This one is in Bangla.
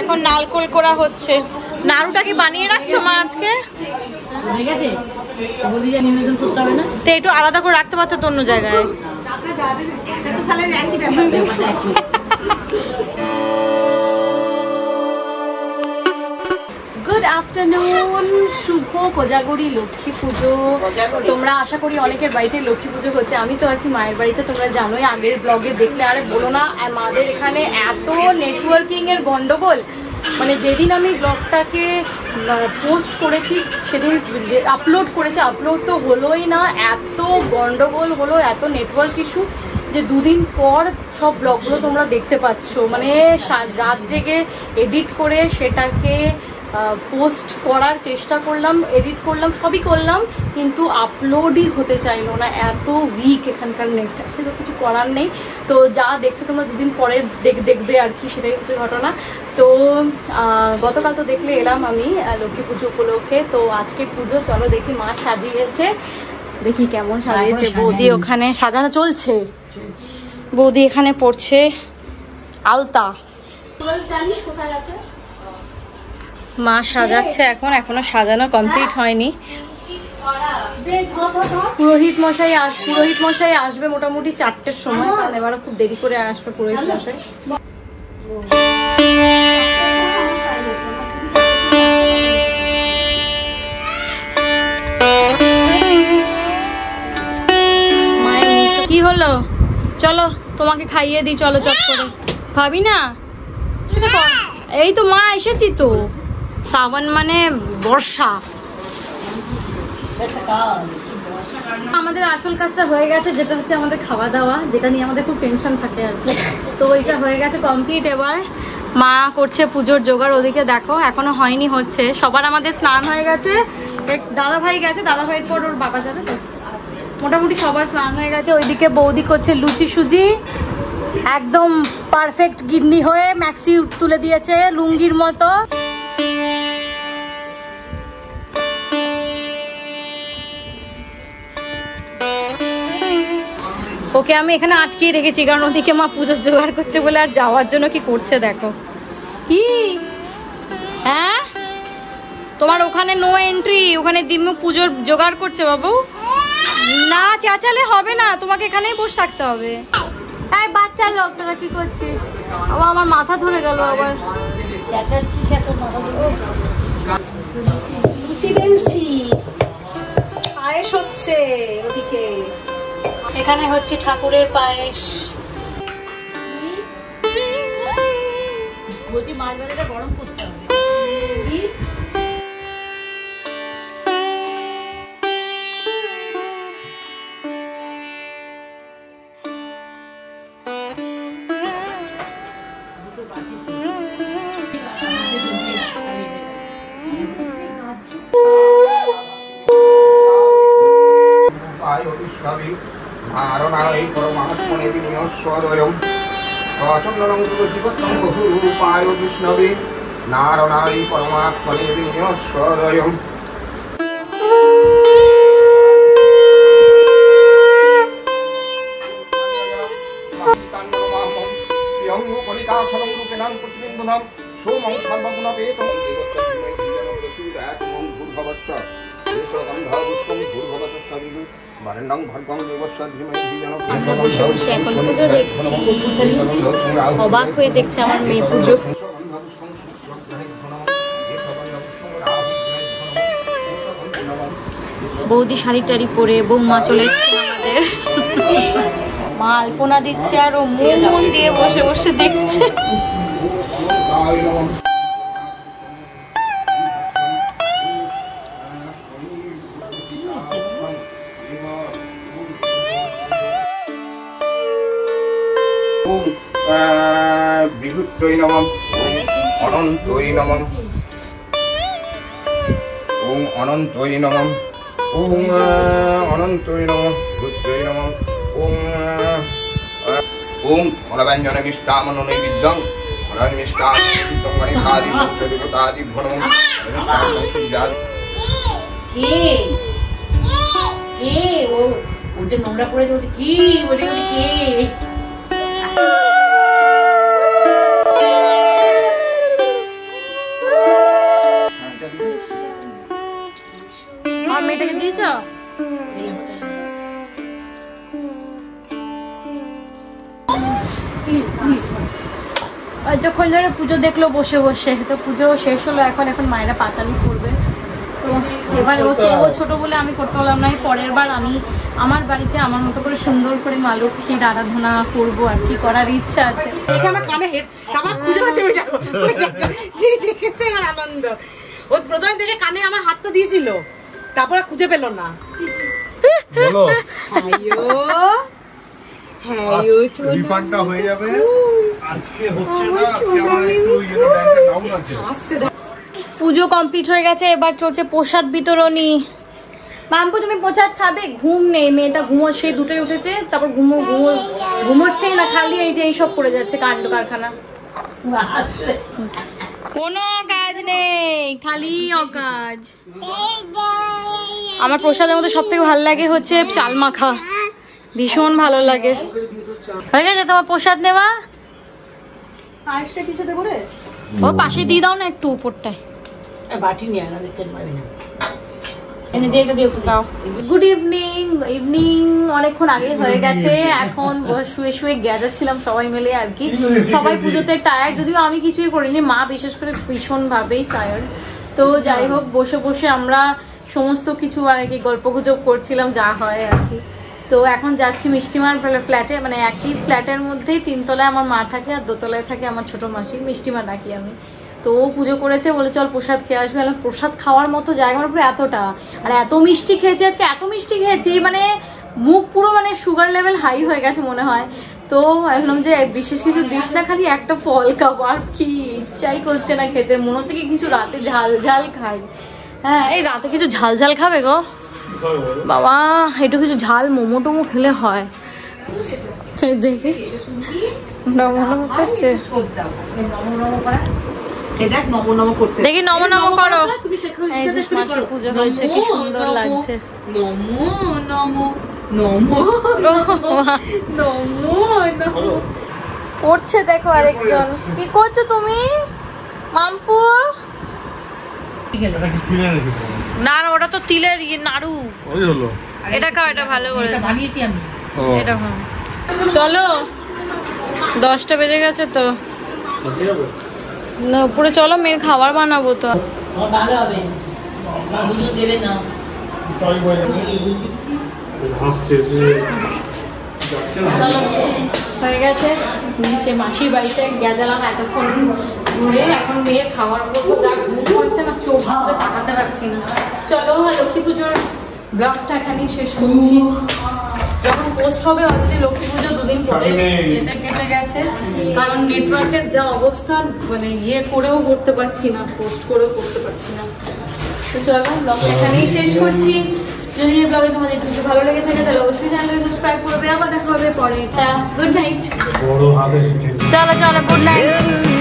এখন নারকোল করা হচ্ছে। নাড়ুটা কি বানিয়ে রাখছো মা আজকে? তো একটু আলাদা করে রাখতে পারতো তো অন্য জায়গায়। গুড আফটারনুন, শুভ কোজাগরি লক্ষ্মী পুজো। তোমরা আশা করি অনেকের বাড়িতে লক্ষ্মী পুজো হচ্ছে। আমি তো আছি মায়ের বাড়িতে, তোমরা জানোই, আগের ব্লগে দেখলে আরে বলো না, আমাদের এখানে এত নেটওয়ার্কিং এর গন্ডগোল। মানে যেদিন আমি ব্লগটাকে পোস্ট করেছি সেদিন আপলোড করেছি, আপলোড তো হলোই না, এত গন্ডগোল হলো, এত নেটওয়ার্ক ইস্যু যে দুদিন পর সব ব্লগগুলো তোমরা দেখতে পাচ্ছ। মানে রাত জেগে এডিট করে সেটাকে পোস্ট করার চেষ্টা করলাম, এডিট করলাম, সবই করলাম, কিন্তু আপলোডই হতে চাইলো না, এত উইক এখানকার নেটটা। কিন্তু কিছু করার নেই, তো যা দেখছো তোমরা দুদিন পরে দেখবে আর কি, সেটাই হচ্ছে ঘটনা। তো গতকাল তো দেখলে এলাম আমি লক্ষ্মী পুজো উপলক্ষে। তো আজকে পুজো, চলো দেখি মা সাজিয়েছে, দেখি কেমন সাজিয়েছে। বৌদি ওখানে সাজানো চলছে, বৌদি এখানে পড়ছে আলতা, মা সাজাচ্ছে এখন, এখনো সাজানো কমপ্লিট হয়নি। পুরোহিত মশাই আসবে মোটামুটি 4টের সময়, কারণ এবারও খুব দেরি করে আসবে পুরোহিত মশাই। কি হলো? চলো তোমাকে খাইয়ে দিই, চলো চট করে। ভাবি না সেটা কর। এই তো মা এসেছি তো। শ্রাবণ মানে বর্ষা। আমাদের আসল কাজটা হয়ে গেছে, যেটা হচ্ছে আমাদের খাওয়া দাওয়া, যেটা নিয়ে আমাদের খুব টেনশন থাকে আর কি। তো ওইটা হয়ে গেছে কমপ্লিট। এবার মা করছে পুজোর জোগাড়, ওদিকে দেখো এখনো হয়নি, হচ্ছে। সবার আমাদের স্নান হয়ে গেছে, দাদা ভাই গেছে, দাদা ভাইয়ের পর ওর বাবা যাবে, মোটামুটি সবার স্নান হয়ে গেছে। ওইদিকে বৌদি করছে লুচি সুজি, একদম পারফেক্ট গিন্নি হয়ে ম্যাক্সি তুলে দিয়েছে লুঙ্গির মতো। ওকে আমি এখানে আটকিয়ে রেখেছি, কারণ ওদিকে মা পুজোর জোগাড় করছে বলে, আর যাওয়ার জন্য কি করছে দেখো। কি হ্যাঁ, তোমার ওখানে নো এন্ট্রি, ওখানে দিম্মু পুজোর জোগাড় করছে বাবু। না চেঁচালে হবে না, তোমাকে এখানেই বসে থাকতে হবে। এই বাচ্চা লোক, তোরা কি করছিস? আবার আমার মাথা ধরে গেল, আবার চেঁচাচ্ছিস এত মাথা ধরে। লুচি বেলছি, পায়েস হচ্ছে ওদিকে, এখানে হচ্ছে ঠাকুরের পায়েস। বলছি মাছ ভাজাটা গরম করতে হবে। নারনাই পরমাত্মনে বিনিয়োগস্বরয়ং সচন্দনং তুলসীপত্রং বহুরূপায় বিষ্ণবে নারনাই পরমাত্মনে বিনিয়োগস্বরয়ং। সোমং সর্বগুণবেদং অবাক হয়ে দেখছে আমার মেয়ে পুজো। বৌদি শাড়ি টাড়ি পরে বৌমা চলে এসছে আমাদের। মা আলপনা দিচ্ছে আর ও মন দিয়ে বসে বসে দেখছে। বৃহত্তৈ নমঃ অনন্তৈ নমঃ ওং অনন্তৈ নমঃ ওং অনন্তৈ নমঃ বৃহত্তৈ নমঃ ওং ওং ফলব্যঞ্জন মিষ্টান্ন নৈবেদ্যং ফলব্যঞ্জন মিষ্টান্ন গণেশাদি দেবতাদি ভনং কে কে ও ওটা নোংরা করে চলছে কি বলে কে যখন ধরে পুজো দেখলো বসে বসে, তো পুজো শেষ হলো, এখন মায়েরা পাঁচালি করবে। তো এবার ও ছোট বলে আমি করতে পারলাম না। পরের বার আমি আমার বাড়িতে আমার মতো করে সুন্দর করে মা লক্ষ্মীর আরাধনা করবো আর কি, করার ইচ্ছা আছে। আনন্দ ও প্রথম থেকে কানে আমার হাতটা দিয়েছিল, তারপরে খুঁজে পেল না। পুজো কমপ্লিট হয়ে গেছে, এবার চলছে প্রসাদ বিতরণী। মাম্পু তুমি প্রসাদ খাবে? ঘুম নেই, মেয়েটা ঘুমোচ্ছে, দুটোই উঠেছে, তারপর ঘুমোচ্ছেই না, খালি এই যে এইসব করে যাচ্ছে কাণ্ড কারখানা, কোনো কাজ নেই, খালি অকাজ। আমার প্রসাদের মধ্যে সব থেকে ভালো লাগে হচ্ছে চাল মাখা, ভীষণ ভালো লাগে। হয়ে গেছে তোমার প্রসাদ নেওয়া? ও পাশে দিয়ে দাও না একটু উপরটায়। গুড ইভিনিং অনেকক্ষণ আগে হয়ে গেছে, এখন শুয়ে শুয়ে গেজাচ্ছিলাম সবাই মিলে আর কি। সবাই পুজোতে টায়ার্ড, যদিও আমি কিছুই করিনি, মা বিশেষ করে ভীষণ ভাবেই টায়ার্ড। তো যাই হোক, বসে বসে আমরা সমস্ত কিছু আর কি গল্প গুজব করছিলাম, যা হয় আর কি। তো এখন যাচ্ছি মিষ্টিমার ফ্ল্যাটে, মানে একই ফ্ল্যাটের মধ্যেই 3 তলায় আমার মা থাকে আর 2 তলায় থাকে আমার ছোট মাসি, মিষ্টিমা ডাকি আমি। তো ও পুজো করেছে, বলে চল প্রসাদ খেয়ে আসবে। প্রসাদ খাওয়ার মতো জায়গার উপরে এতটা, আর এত মিষ্টি খেয়েছি আজকে, এত মিষ্টি খেয়েছি মানে মুখ পুরো মানে সুগার লেভেল হাই হয়ে গেছে মনে হয়। তো ভাবলাম যে বিশেষ কিছু দিস না, খালি একটা ফল খাবো, আর কি ইচ্ছাই করছে না খেতে, মনে হচ্ছে কি কিছু রাতে ঝাল খাই। হ্যাঁ, এই রাতে কিছু ঝাল খাবে গো বাবা, একটু কিছু ঝাল মোমো টোমো খেলে হয়। দেখি করছে, দেখি নম নম করো। পুজো হয়েছে, কি সুন্দর লাগছে। পড়ছে দেখো আরেকজন। কি করছো তুমি মাম্পু? না না, ওটা তো তিলের নাড়ু, এটা খাও, এটা ভালো করে বানিয়েছি আমি, এটা খাও। চলো 10টা বেজে গেছে তো, না উপরে চলো, মেয়ের খাবার বানাবো তো। হয়ে গেছে, নিচে মাসির বাড়িতে গেছিলাম এতক্ষণ ঘুরে, এখন মেয়ের খাওয়ার উপর যা ঘুম হচ্ছে না, চোখ ধরে তাকাতে পারছি না। চলো লক্ষ্মী পুজোর ব্লগটা এখানেই শেষ করছি। যখন পোস্ট হবে অলরেডি লক্ষ্মী পুজো 2 দিন পরে, এটা কেটে গেছে, কারণ নেটওয়ার্কের যা অবস্থা, মানে করেও করতে পারছি না, পোস্ট করেও করতে পারছি না। তো চলো ব্লগটা এখানেই শেষ করছি। যদি এই ব্লগে তোমাদের একটু ভালো লেগে থাকে তাহলে অবশ্যই চ্যানেলকে সাবস্ক্রাইব করবে। আবার দেখা হবে পরে। Good night. চলো গুড নাইট।